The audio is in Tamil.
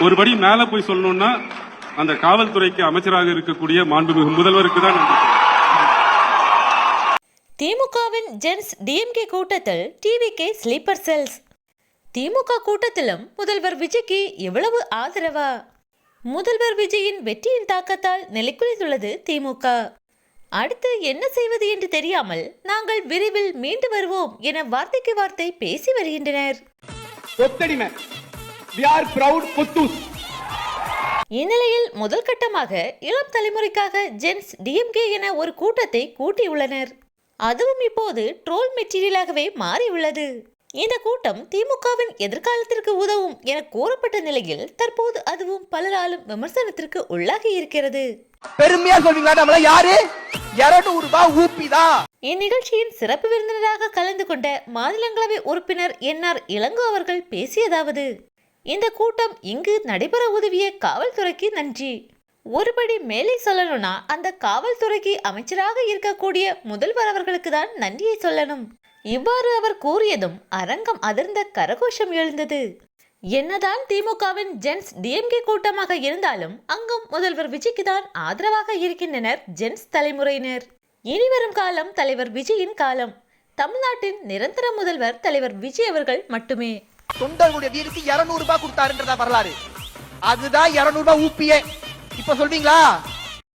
ஒருபடி மேல போய் சொல்லணும்னா அந்த காவல்துறைக்கு அமைச்சராக இருக்கக்கூடிய மாண்புமிகு முதல்வருக்கு தான். திமுகவின் ஜென்ஸ் டிஎம்கே கூட்டத்தில் டிவிகே ஸ்லீப்பர் செல்ஸ். திமுக கூட்டத்திலும் முதல்வர் விஜய்க்கு எவ்வளவு ஆதரவா? முதல்வர் விஜயின் வெற்றியின் தாக்கத்தால் நிலைக்குலைந்துள்ளது திமுக. அடுத்து என்ன செய்வது என்று தெரியாமல் நாங்கள் விரைவில் மீண்டு வருவோம் என வார்த்தைக்கு வார்த்தை பேசி வருகின்றனர். இந்நிலையில் முதல் கட்டமாக இளம் தலைமுறைக்காக ஜென்ஸ் டிஎம்கே என ஒரு கூட்டத்தை கூட்டியுள்ளனர். அதுவும் இப்போது ட்ரோல் மெட்டீரியலாகவே மாறியுள்ளது. இந்த கூட்டம் திமுகவின் எதிர்காலத்திற்கு உதவும் என கூறப்பட்ட நிலையில் தற்போது அதுவும் பலராலும் விமர்சனத்திற்கு உள்ளாகி இருக்கிறது. பெருமையா சொல்வீங்களா? யாரு 200 ரூபாய் ஊப்பிதா. இந்நிகழ்ச்சியின் சிறப்பு விருந்தினராக கலந்து கொண்ட மாநிலங்களவை உறுப்பினர் NR இளங்கோ அவர்கள் பேசியதாவது: இந்த கூட்டம் இங்கு நடைபெற உதவிய காவல்துறைக்கு நன்றி. ஒருபடி மேலே சொல்லணும்னா அந்த காவல்துறைக்கு அமைச்சராக இருக்கக்கூடிய முதல்வர் அவர்களுக்கு தான் நன்றியை சொல்லணும். இவ்வாறு அவர் கூறியதும் அரங்கம் அதிர்ந்த கரகோஷம் எழுந்தது. என்னதான் திமுகவின் ஜென்ஸ் டிஎம்கே கூட்டமாக இருந்தாலும் அங்கும் முதல்வர் விஜய்க்கு தான் ஆதரவாக இருக்கின்றனர் ஜென்ஸ் தலைமுறையினர். இனிவரும் காலம் தலைவர் விஜயின் காலம். தமிழ்நாட்டின் நிரந்தர முதல்வர் தலைவர் விஜய் அவர்கள் மட்டுமே. தொண்டர்களுடைய வீருக்கு 200 ரூபாய் கொடுத்தாருன்றதா வரலாறு. அதுதான் 200 ரூபாய் ஊப்பியே. இப்ப சொல்வீங்களா?